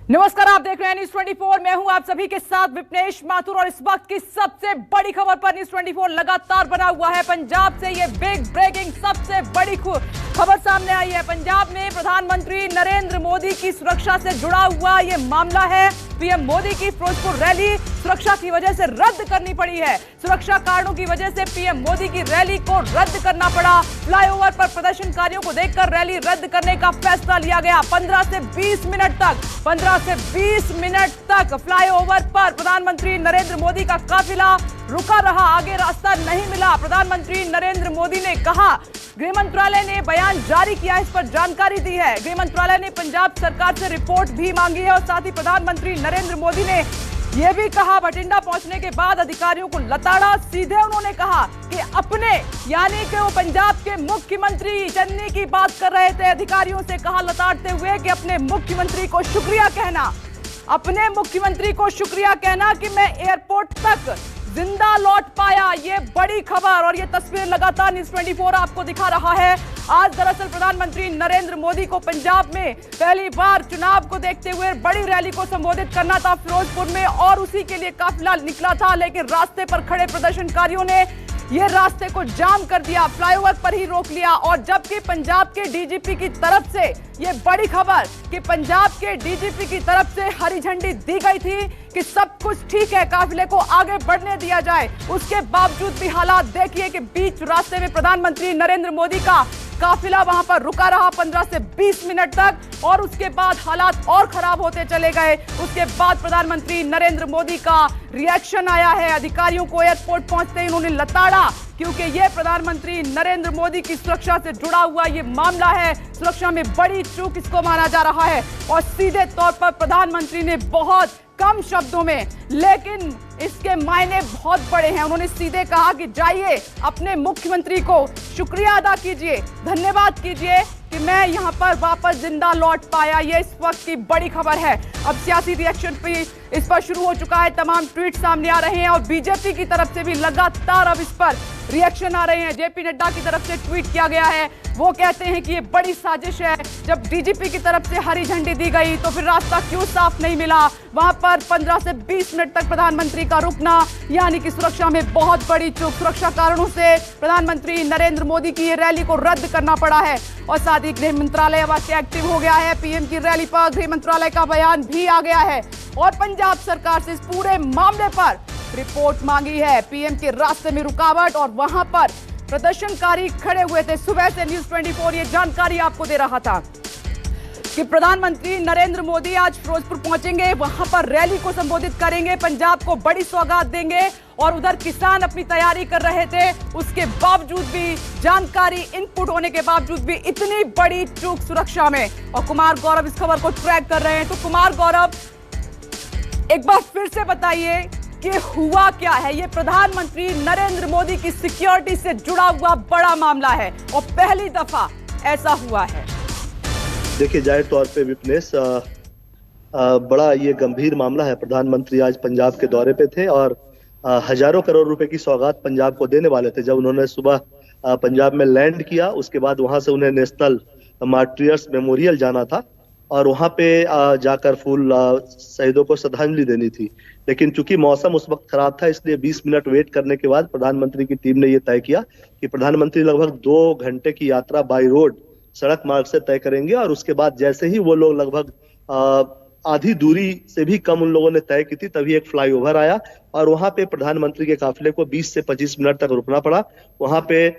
नमस्कार, आप देख रहे हैं न्यूज 24। मैं हूं आप सभी के साथ विपनेश माथुर और इस वक्त की सबसे बड़ी खबर पर न्यूज 24 लगातार बना हुआ है। पंजाब से ये बिग ब्रेकिंग सबसे बड़ी खबर सामने आई है। पंजाब में प्रधानमंत्री नरेंद्र मोदी की सुरक्षा से जुड़ा हुआ ये मामला है। पीएम मोदी की फिरोजपुर रैली सुरक्षा की वजह से रद्द करनी पड़ी है। सुरक्षा कारणों की वजह से पीएम मोदी की रैली को रद्द करना पड़ा। फ्लाईओवर पर प्रदर्शनकारियों को देखकर रैली रद्द करने का फैसला लिया गया। 15 से 20 मिनट तक फ्लाईओवर पर प्रधानमंत्री नरेंद्र मोदी का काफिला रुका रहा। आगे रास्ता नहीं मिला। प्रधानमंत्री नरेंद्र मोदी ने कहा, गृह मंत्रालय ने बयान जारी किया, इस पर जानकारी दी है। गृह मंत्रालय ने पंजाब सरकार से रिपोर्ट भी मांगी है और साथ ही प्रधानमंत्री नरेंद्र मोदी ने यह भी कहा, बठिंडा पहुंचने के बाद अधिकारियों को लताड़ा। सीधे उन्होंने कहा कि अपने यानी कि वो पंजाब के मुख्यमंत्री चन्नी की बात कर रहे थे। अधिकारियों से कहा लताड़ते हुए कि अपने मुख्यमंत्री को शुक्रिया कहना कि मैं एयरपोर्ट तक जिंदा लौट पाया। ये बड़ी खबर और ये तस्वीर लगातार न्यूज 24 आपको दिखा रहा है। आज दरअसल प्रधानमंत्री नरेंद्र मोदी को पंजाब में पहली बार चुनाव को देखते हुए बड़ी रैली को संबोधित करना था फिरोजपुर में और उसी के लिए काफिला निकला था, लेकिन रास्ते पर खड़े प्रदर्शनकारियों ने ये रास्ते को जाम कर दिया, फ्लाईओवर पर ही रोक लिया। और जबकि पंजाब के डीजीपी की तरफ से ये बड़ी खबर कि पंजाब के डीजीपी की तरफ से हरी झंडी दी गई थी कि सब कुछ ठीक है, काफिले को आगे बढ़ने दिया जाए, उसके बावजूद भी हालात देखिए कि बीच रास्ते में प्रधानमंत्री नरेंद्र मोदी का काफिला वहां पर रुका रहा 15 से 20 मिनट तक और उसके बाद हालात और खराब होते चले गए। उसके बाद प्रधानमंत्री नरेंद्र मोदी का रिएक्शन आया है। अधिकारियों को एयरपोर्ट पहुंचते ही उन्होंने लताड़ा, क्योंकि यह प्रधानमंत्री नरेंद्र मोदी की सुरक्षा से जुड़ा हुआ ये मामला है। सुरक्षा में बड़ी चूक इसको माना जा रहा है और सीधे तौर पर प्रधानमंत्री ने बहुत कम शब्दों में, लेकिन इसके मायने बहुत बड़े हैं, उन्होंने सीधे कहा कि जाइए अपने मुख्यमंत्री को शुक्रिया अदा कीजिए, धन्यवाद कीजिए कि मैं यहां पर वापस जिंदा लौट पाया। ये इस वक्त की बड़ी खबर है। अब सियासी रिएक्शन भी इस पर शुरू हो चुका है, तमाम ट्वीट सामने आ रहे हैं और बीजेपी की तरफ से भी लगातार अब इस पर रिएक्शन आ रहे हैं। जेपी नड्डा की तरफ से ट्वीट किया गया है, वो कहते हैं कि ये बड़ी साजिश है। जब डीजीपी की तरफ से हरी झंडी दी गई तो फिर रास्ता क्यों साफ नहीं मिला? वहां पर 15 से 20 मिनट तक प्रधानमंत्री का रुकना यानी कि सुरक्षा में बहुत बड़ी चूक। सुरक्षा कारणों से प्रधानमंत्री नरेंद्र मोदी की ये रैली को रद्द करना पड़ा है और साथ ही गृह मंत्रालय अब एक्टिव हो गया है। पीएम की रैली पर गृह मंत्रालय का बयान भी आ गया है और पंजाब सरकार से इस पूरे मामले पर रिपोर्ट मांगी है। पीएम के रास्ते में रुकावट और वहां पर प्रदर्शनकारी खड़े हुए थे। सुबह से न्यूज 24 ये जानकारी आपको दे रहा था कि प्रधानमंत्री नरेंद्र मोदी आज फिरोजपुर पहुंचेंगे, वहां पर रैली को संबोधित करेंगे, पंजाब को बड़ी सौगात देंगे और उधर किसान अपनी तैयारी कर रहे थे। उसके बावजूद भी जानकारी इनपुट होने के बावजूद भी इतनी बड़ी चूक सुरक्षा में। और कुमार गौरव इस खबर को ट्रैक कर रहे हैं। तो कुमार गौरव, एक बार फिर से बताइए कि हुआ क्या है? ये प्रधानमंत्री नरेंद्र मोदी की सिक्योरिटी से जुड़ा हुआ बड़ा मामला है और पहली दफा ऐसा हुआ है। देखिए, जाहिर तौर पे विपनेश बड़ा ये गंभीर मामला है। प्रधानमंत्री आज पंजाब के दौरे पे थे और हजारों करोड़ रुपए की सौगात पंजाब को देने वाले थे। जब उन्होंने सुबह पंजाब में लैंड किया, उसके बाद वहां से उन्हें नेशनल मार्टियर्स मेमोरियल जाना था और वहां पे जाकर फूल शहीदों को श्रद्धांजलि देनी थी। लेकिन चूंकि मौसम उस वक्त खराब था, इसलिए 20 मिनट वेट करने के बाद प्रधानमंत्री की टीम ने यह तय किया कि प्रधानमंत्री लगभग 2 घंटे की यात्रा बाय रोड सड़क मार्ग से तय करेंगे और उसके बाद जैसे ही वो लोग लगभग आधी दूरी से भी कम उन लोगों ने तय की थी, तभी एक फ्लाईओवर आया और वहां पे प्रधानमंत्री के काफिले को 20 से 25 मिनट तक रुकना पड़ा। वहां पे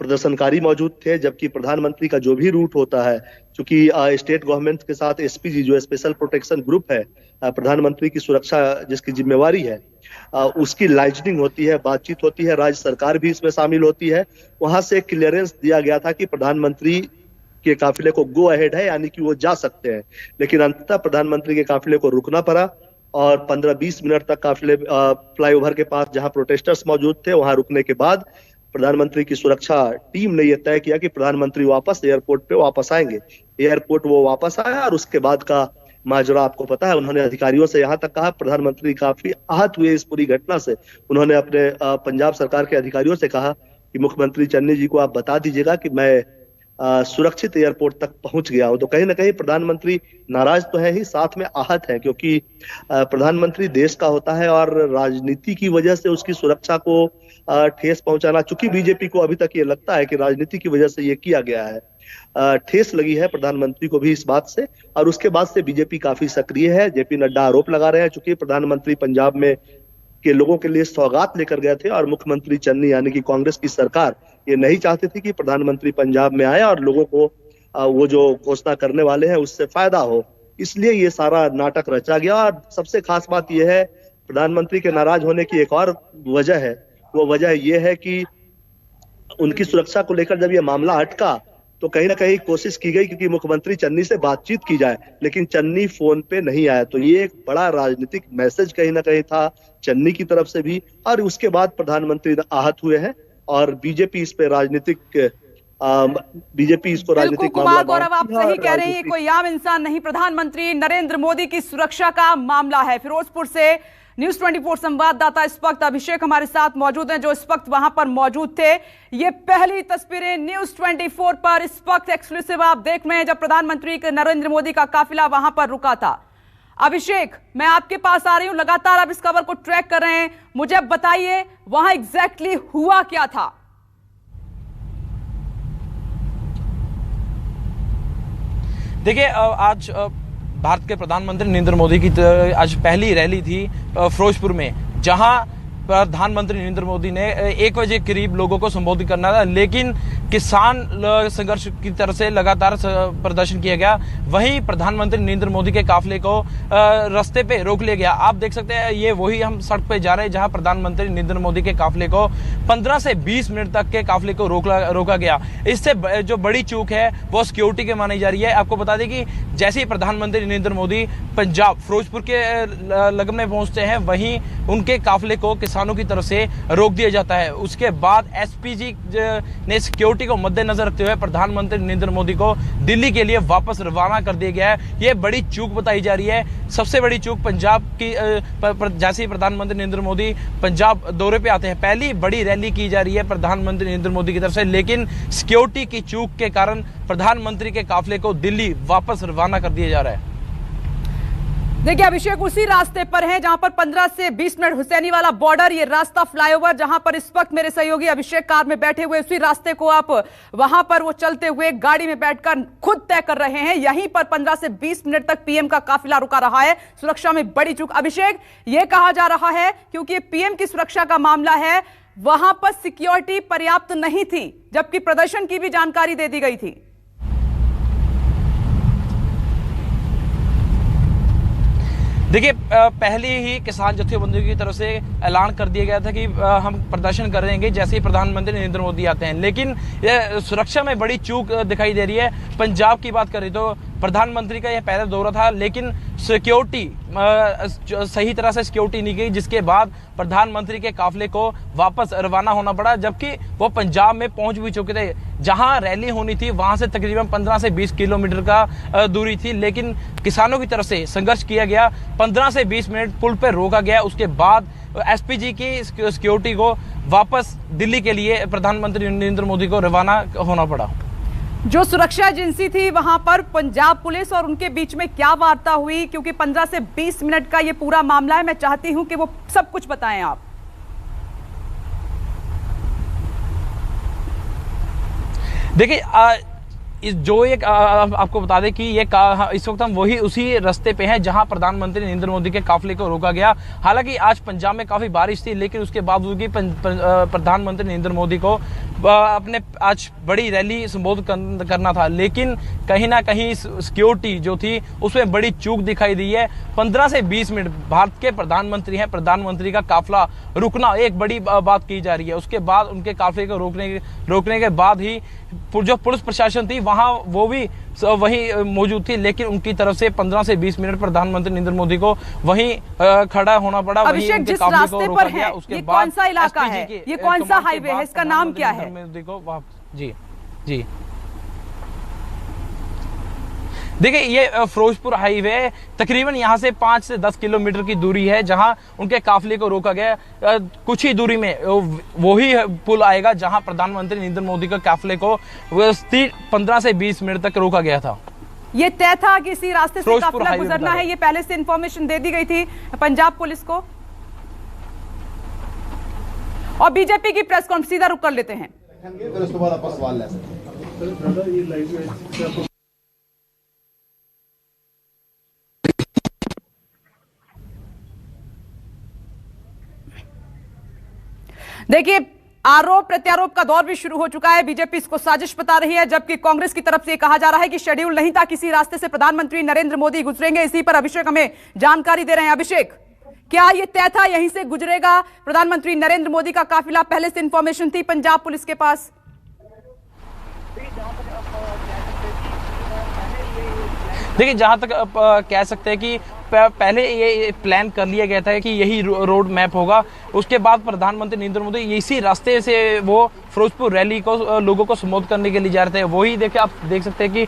प्रदर्शनकारी मौजूद थे, जबकि प्रधानमंत्री का जो भी रूट होता है, चूंकि स्टेट गवर्नमेंट के साथ एसपीजी जो स्पेशल प्रोटेक्शन ग्रुप है, प्रधानमंत्री की सुरक्षा जिसकी जिम्मेवारी है, उसकी लाइजनिंग होती है, बातचीत होती है, राज्य सरकार भी इसमें शामिल होती है। वहां से क्लियरेंस दिया गया था कि प्रधानमंत्री के काफिले को गो अहेड है, यानी कि वो जा सकते हैं। लेकिन अंततः प्रधानमंत्री के काफिले को रुकना पड़ा और 15-20 मिनट तक काफिले फ्लाईओवर के पास जहां प्रोटेस्टर्स मौजूद थे वहां रुकने के बाद प्रधानमंत्री की सुरक्षा टीम ने यह तय किया कि प्रधानमंत्री वापस एयरपोर्ट पे वापस आएंगे। एयरपोर्ट वो वापस आया और उसके बाद का माजरा आपको पता है। उन्होंने अधिकारियों से यहाँ तक कहा, प्रधानमंत्री काफी आहत हुए इस पूरी घटना से। उन्होंने अपने पंजाब सरकार के अधिकारियों से कहा कि मुख्यमंत्री चन्नी जी को आप बता दीजिएगा कि मैं सुरक्षित एयरपोर्ट तक पहुंच गया हूं। तो कहीं ना कहीं प्रधानमंत्री नाराज तो है ही, साथ में आहत है, क्योंकि प्रधानमंत्री देश का होता है और राजनीति की वजह से उसकी सुरक्षा को ठेस पहुंचाना, चूंकि बीजेपी को अभी तक ये लगता है कि राजनीति की वजह से ये किया गया है, ठेस लगी है प्रधानमंत्री को भी इस बात से, और उसके बाद से बीजेपी काफी सक्रिय है। जेपी नड्डा आरोप लगा रहे हैं, चूंकि प्रधानमंत्री पंजाब में के लोगों के लिए सौगात लेकर गए थे और मुख्यमंत्री चन्नी यानी कि कांग्रेस की सरकार ये नहीं चाहती थी कि प्रधानमंत्री पंजाब में आए और लोगों को वो जो घोषणा करने वाले हैं उससे फायदा हो, इसलिए ये सारा नाटक रचा गया। और सबसे खास बात यह है, प्रधानमंत्री के नाराज होने की एक और वजह है, वो वजह ये है कि उनकी सुरक्षा को लेकर जब ये मामला अटका तो कहीं ना कहीं कोशिश की गई क्योंकि मुख्यमंत्री चन्नी से बातचीत की जाए, लेकिन चन्नी फोन पे नहीं आया। तो ये एक बड़ा राजनीतिक मैसेज कहीं ना कहीं था चन्नी की तरफ से भी, और उसके बाद प्रधानमंत्री आहत हुए हैं और बीजेपी इस पे बीजेपी इसको राजनीतिक कुमार गौरव, आप सही कह रहे हैं, कोई आम इंसान नहीं, प्रधानमंत्री नरेंद्र मोदी की सुरक्षा का मामला है। फिरोजपुर से न्यूज 24 संवाददाता इस वक्त अभिषेक हमारे साथ मौजूद हैं, जो इस वक्त वहां पर मौजूद थे। ये पहली तस्वीरें न्यूज 24 पर इस वक्त एक्सक्लूसिव आप देख रहे हैं, जब प्रधानमंत्री नरेंद्र मोदी का काफिला वहां पर रुका था। अभिषेक, मैं आपके पास आ रही हूं, लगातार आप इस खबर को ट्रैक कर रहे हैं, मुझे बताइए वहां एग्जैक्टली हुआ क्या था। देखिए, आज भारत के प्रधानमंत्री नरेंद्र मोदी की आज पहली रैली थी फिरोजपुर में, जहां प्रधानमंत्री नरेंद्र मोदी ने 1 बजे करीब लोगों को संबोधित करना था, लेकिन किसान संघर्ष की तरफ से लगातार प्रदर्शन किया गया। वहीं प्रधानमंत्री नरेंद्र मोदी के काफिले को रास्ते पे रोक लिया गया। आप देख सकते हैं, ये वही हम सड़क पे जा रहे हैं जहां प्रधानमंत्री नरेंद्र मोदी के काफिले को 15 से 20 मिनट तक के काफिले को रोका गया। इससे जो बड़ी चूक है वो सिक्योरिटी के मानी जा रही है। आपको बता दें कि जैसे ही प्रधानमंत्री नरेंद्र मोदी पंजाब फिरोजपुर के लगन में पहुंचते हैं, वहीं उनके काफिले को किसानों की तरफ से रोक दिया जाता है। उसके बाद एसपीजी ने सिक्योरिटी को मद्देनजर रखते हुए प्रधानमंत्री नरेंद्र मोदी को दिल्ली के लिए वापस रवाना कर दिया गया है। यह बड़ी चूक बताई जा रही है। सबसे बड़ी चूक पंजाब की, जैसे ही प्रधानमंत्री नरेंद्र मोदी पंजाब दौरे पे आते हैं, पहली बड़ी रैली की जा रही है प्रधानमंत्री नरेंद्र मोदी की तरफ से, लेकिन सिक्योरिटी की चूक के कारण प्रधानमंत्री के काफिले को दिल्ली वापस रवाना कर दिया जा रहा है। देखिए अभिषेक, उसी रास्ते पर हैं जहां पर 15 से 20 मिनट हुसैनी वाला बॉर्डर, ये रास्ता फ्लाईओवर जहां पर इस वक्त मेरे सहयोगी अभिषेक कार में बैठे हुए, उसी रास्ते को आप वहां पर वो चलते हुए गाड़ी में बैठकर खुद तय कर रहे हैं। यहीं पर 15 से 20 मिनट तक पीएम का काफिला रुका रहा है। सुरक्षा में बड़ी चूक। अभिषेक, यह कहा जा रहा है क्योंकि पीएम की सुरक्षा का मामला है, वहां पर सिक्योरिटी पर्याप्त नहीं थी, जबकि प्रदर्शन की भी जानकारी दे दी गई थी। देखिए, पहले ही किसान जत्थेबंदियों की तरफ से ऐलान कर दिया गया था कि हम प्रदर्शन करेंगे जैसे ही प्रधानमंत्री नरेंद्र मोदी आते हैं, लेकिन यह सुरक्षा में बड़ी चूक दिखाई दे रही है। पंजाब की बात करें तो प्रधानमंत्री का यह पहला दौरा था, लेकिन सिक्योरिटी सही तरह से सिक्योरिटी नहीं गई, जिसके बाद प्रधानमंत्री के काफिले को वापस रवाना होना पड़ा, जबकि वो पंजाब में पहुंच भी चुके थे। जहां रैली होनी थी वहां से तकरीबन 15 से 20 किलोमीटर का दूरी थी, लेकिन किसानों की तरफ से संघर्ष किया गया। 15 से 20 मिनट पुल पर रोका गया। उसके बाद एसपीजी की सिक्योरिटी को वापस दिल्ली के लिए प्रधानमंत्री नरेंद्र मोदी को रवाना होना पड़ा। जो सुरक्षा एजेंसी थी वहां पर पंजाब पुलिस और उनके बीच में क्या वार्ता हुई, क्योंकि 15 से 20 मिनट का ये पूरा मामला है, मैं चाहती हूं कि वो सब कुछ बताएं आप। देखिए, जो एक आपको बता दें कि ये इस वक्त हम उसी रास्ते पे हैं जहां प्रधानमंत्री नरेंद्र मोदी के काफिले को रोका गया। हालांकि आज पंजाब में काफी बारिश थी, लेकिन उसके बावजूद भी प्रधानमंत्री नरेंद्र मोदी को अपने आज बड़ी रैली संबोधित करना था, लेकिन कहीं ना कहीं सिक्योरिटी जो थी उसमें बड़ी चूक दिखाई दी है। 15 से 20 मिनट भारत के प्रधानमंत्री हैं, प्रधानमंत्री का काफिला रुकना एक बड़ी बात की जा रही है। उसके बाद उनके काफिले को रोकने के बाद ही जो पुलिस प्रशासन थी वहां वो भी वही मौजूद थी, लेकिन उनकी तरफ से 15 से 20 मिनट प्रधानमंत्री नरेंद्र मोदी को वहीं खड़ा होना पड़ा। अभिषेक, जिस रास्ते पर है ये कौन सा इलाका है, ये कौन सा हाईवे है, इसका नाम क्या है? देखो जी जी देखिए ये फिरोजपुर हाईवे तकरीबन यहाँ से 5 से 10 किलोमीटर की दूरी है, जहां उनके काफिले को रोका गया। कुछ ही दूरी में वही पुल आएगा जहां प्रधानमंत्री नरेंद्र मोदी के काफिले को 15 से 20 मिनट तक रोका गया था। ये तय था कि इसी रास्ते से काफिला गुजरना है, ये पहले से इंफॉर्मेशन दे दी गई थी पंजाब पुलिस को। और बीजेपी की प्रेस कॉन्फ्रेंस सीधा रुक कर लेते हैं। फिर उसके बाद आप सवाल ले सकते हैं। देखिए आरोप प्रत्यारोप का दौर भी शुरू हो चुका है। बीजेपी इसको साजिश बता रही है, जबकि कांग्रेस की तरफ से यह कहा जा रहा है कि शेड्यूल नहीं था, किसी रास्ते से प्रधानमंत्री नरेंद्र मोदी गुजरेंगे। इसी पर अभिषेक हमें जानकारी दे रहे हैं। अभिषेक, क्या यह तय था यहीं से गुजरेगा प्रधानमंत्री नरेंद्र मोदी का काफिला? पहले से इंफॉर्मेशन थी पंजाब पुलिस के पास? देखिए जहां तक कह सकते हैं कि पहले ये प्लान कर लिया गया था कि यही रोड मैप होगा। उसके बाद प्रधानमंत्री नरेंद्र मोदी इसी रास्ते से वो फिरोजपुर रैली को लोगों को संबोधित करने के लिए जा रहे थे। वही देखिए आप देख सकते हैं कि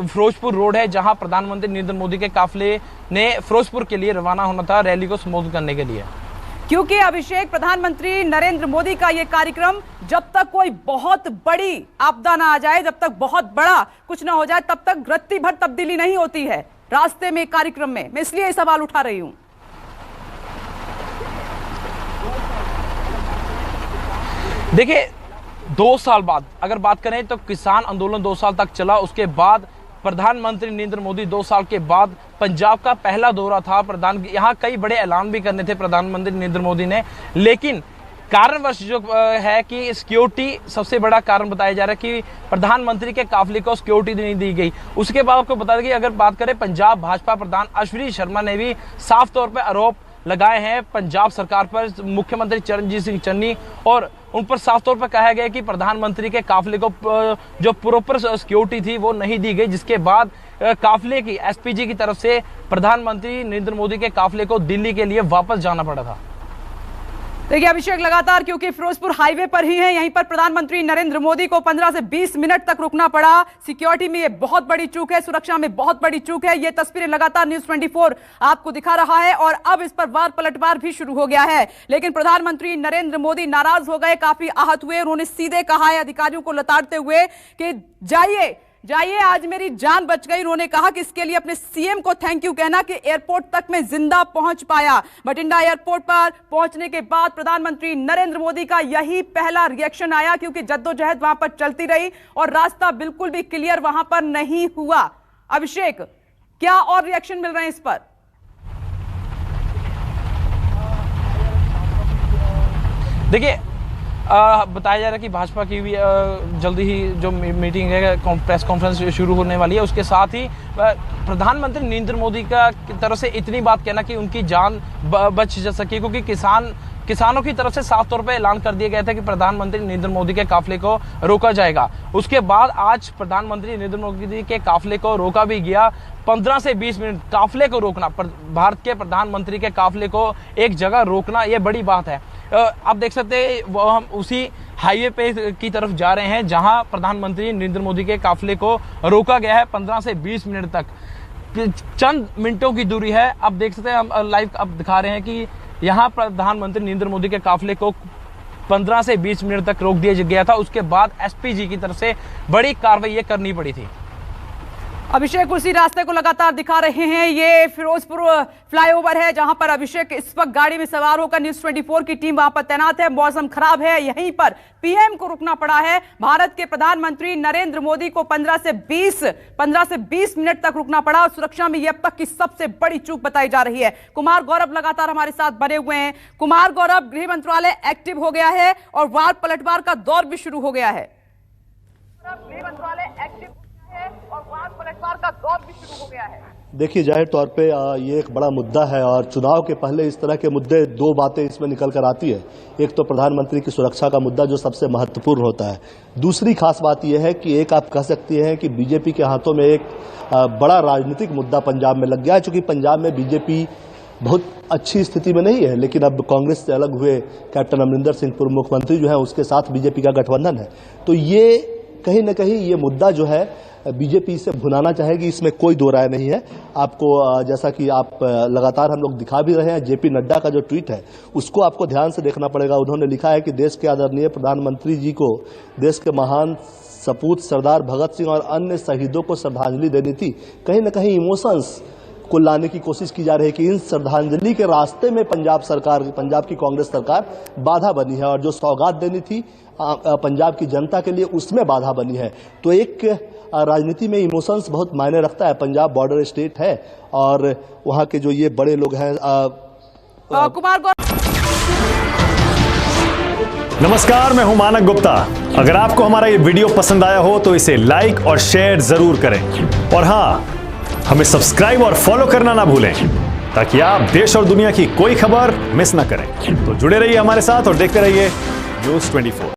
फिरोजपुर रोड है जहां प्रधानमंत्री नरेंद्र मोदी के काफिले ने फिरोजपुर के लिए रवाना होना था रैली को संबोधित करने के लिए। क्योंकि अभिषेक, प्रधानमंत्री नरेंद्र मोदी का यह कार्यक्रम जब तक कोई बहुत बड़ी आपदा ना आ जाए, जब तक बहुत बड़ा कुछ ना हो जाए, तब तक रत्ती भर तब्दीली नहीं होती है रास्ते में, कार्यक्रम में। मैं इसलिए सवाल उठा रही हूं। देखिए 2 साल बाद अगर बात करें तो किसान आंदोलन 2 साल तक चला। उसके बाद प्रधानमंत्री नरेंद्र मोदी 2 साल के बाद पंजाब का पहला दौरा था। यहाँ कई बड़े ऐलान भी करने थे प्रधानमंत्री नरेंद्र मोदी ने, लेकिन कारणवश जो है कि सिक्योरिटी सबसे बड़ा कारण बताया जा रहा है कि प्रधानमंत्री के काफिले को सिक्योरिटी नहीं दी गई। उसके बाद आपको बता दें कि अगर बात करें पंजाब भाजपा प्रधान अश्विनी शर्मा ने भी साफ तौर पर आरोप लगाए हैं पंजाब सरकार पर, मुख्यमंत्री चरणजीत सिंह चन्नी, और उन पर साफ तौर पर कहा गया कि प्रधानमंत्री के काफिले को जो प्रॉपर सिक्योरिटी थी वो नहीं दी गई, जिसके बाद काफिले की एसपीजी की तरफ से प्रधानमंत्री नरेंद्र मोदी के काफिले को दिल्ली के लिए वापस जाना पड़ा था। देखिए अभिषेक, लगातार क्योंकि फिरोजपुर हाईवे पर ही है, यहीं पर प्रधानमंत्री नरेंद्र मोदी को 15 से 20 मिनट तक रुकना पड़ा। सिक्योरिटी में ये बहुत बड़ी चूक है, सुरक्षा में बहुत बड़ी चूक है। ये तस्वीरें लगातार न्यूज़ 24 आपको दिखा रहा है और अब इस पर वार पलटवार भी शुरू हो गया है। लेकिन प्रधानमंत्री नरेंद्र मोदी नाराज हो गए, काफी आहत हुए। उन्होंने सीधे कहा है अधिकारियों को लताड़ते हुए कि जाइए जाइए, आज मेरी जान बच गई। उन्होंने कहा कि इसके लिए अपने सीएम को थैंक यू कहना कि एयरपोर्ट तक मैं जिंदा पहुंच पाया। बठिंडा एयरपोर्ट पर पहुंचने के बाद प्रधानमंत्री नरेंद्र मोदी का यही पहला रिएक्शन आया, क्योंकि जद्दोजहद वहां पर चलती रही और रास्ता बिल्कुल भी क्लियर वहां पर नहीं हुआ। अभिषेक, क्या और रिएक्शन मिल रहे हैं इस पर? देखिए बताया जा रहा है कि भाजपा की भी जल्दी ही जो मीटिंग है, प्रेस कॉन्फ्रेंस शुरू होने वाली है। उसके साथ ही प्रधानमंत्री नरेंद्र मोदी का की तरफ से इतनी बात कहना कि उनकी जान बच जा सके, क्योंकि किसानों की तरफ से साफ तौर पर ऐलान कर दिया गया था कि प्रधानमंत्री नरेंद्र मोदी के काफिले को रोका जाएगा। उसके बाद आज प्रधानमंत्री नरेंद्र मोदी के काफिले को रोका भी गया। 15 से 20 मिनट काफिले को रोकना, भारत के प्रधानमंत्री के काफिले को एक जगह रोकना, यह बड़ी बात है। आप देख सकते हैं वो हम उसी हाईवे पे की तरफ जा रहे हैं जहां प्रधानमंत्री नरेंद्र मोदी के काफिले को रोका गया है 15 से 20 मिनट तक। चंद मिनटों की दूरी है। आप देख सकते हैं, हम लाइव अब दिखा रहे हैं कि यहां प्रधानमंत्री नरेंद्र मोदी के काफिले को 15 से 20 मिनट तक रोक दिया गया था। उसके बाद एसपीजी की तरफ से बड़ी कार्रवाई करनी पड़ी थी। अभिषेक उसी रास्ते को लगातार दिखा रहे हैं। ये फिरोजपुर फ्लाईओवर है जहां पर अभिषेक इस वक्त गाड़ी में सवार होकर न्यूज़ 24 की टीम वहां पर तैनात है। मौसम खराब है, यहीं पर पीएम को रुकना पड़ा है। भारत के प्रधानमंत्री नरेंद्र मोदी को 15 से 20 मिनट तक रुकना पड़ा और सुरक्षा में यह अब तक की सबसे बड़ी चूक बताई जा रही है। कुमार गौरव लगातार हमारे साथ बने हुए हैं। कुमार गौरव, गृह मंत्रालय एक्टिव हो गया है और वार पलटवार का दौर भी शुरू हो गया है। गृह मंत्रालय एक्टिव और वार पलटवार का दौर भी शुरू हो गया है। देखिए, जाहिर तौर पे ये एक बड़ा मुद्दा है और चुनाव के पहले इस तरह के मुद्दे, 2 बातें इसमें निकल कर आती है। एक तो प्रधानमंत्री की सुरक्षा का मुद्दा जो सबसे महत्वपूर्ण होता है। दूसरी खास बात यह है कि एक आप कह सकती हैं कि बीजेपी के हाथों में एक बड़ा राजनीतिक मुद्दा पंजाब में लग गया है, चूंकि पंजाब में बीजेपी बहुत अच्छी स्थिति में नहीं है, लेकिन अब कांग्रेस से अलग हुए कैप्टन अमरिंदर सिंह पूर्व मुख्यमंत्री जो है उसके साथ बीजेपी का गठबंधन है। तो ये कहीं न कहीं ये मुद्दा जो है बीजेपी इसे भुनाना चाहेगी, इसमें कोई दो राय नहीं है। आपको जैसा कि आप लगातार हम लोग दिखा भी रहे हैं, जेपी नड्डा का जो ट्वीट है उसको आपको ध्यान से देखना पड़ेगा। उन्होंने लिखा है कि देश के आदरणीय प्रधानमंत्री जी को देश के महान सपूत सरदार भगत सिंह और अन्य शहीदों को श्रद्धांजलि देनी थी। कहीं न कहीं इमोशंस को लाने की कोशिश की जा रही है कि इन श्रद्धांजलि के रास्ते में पंजाब की कांग्रेस सरकार बाधा बनी है, और जो सौगात देनी थी पंजाब की जनता के लिए उसमें बाधा बनी है। तो एक राजनीति में इमोशंस बहुत मायने रखता है। पंजाब बॉर्डर स्टेट है और वहां के जो ये बड़े लोग हैं कुमार नमस्कार, मैं हूं मानक गुप्ता। अगर आपको हमारा ये वीडियो पसंद आया हो तो इसे लाइक और शेयर जरूर करें, और हां, हमें सब्सक्राइब और फॉलो करना ना भूलें ताकि आप देश और दुनिया की कोई खबर मिस ना करें। तो जुड़े रहिए हमारे साथ और देखते रहिए न्यूज़ 24।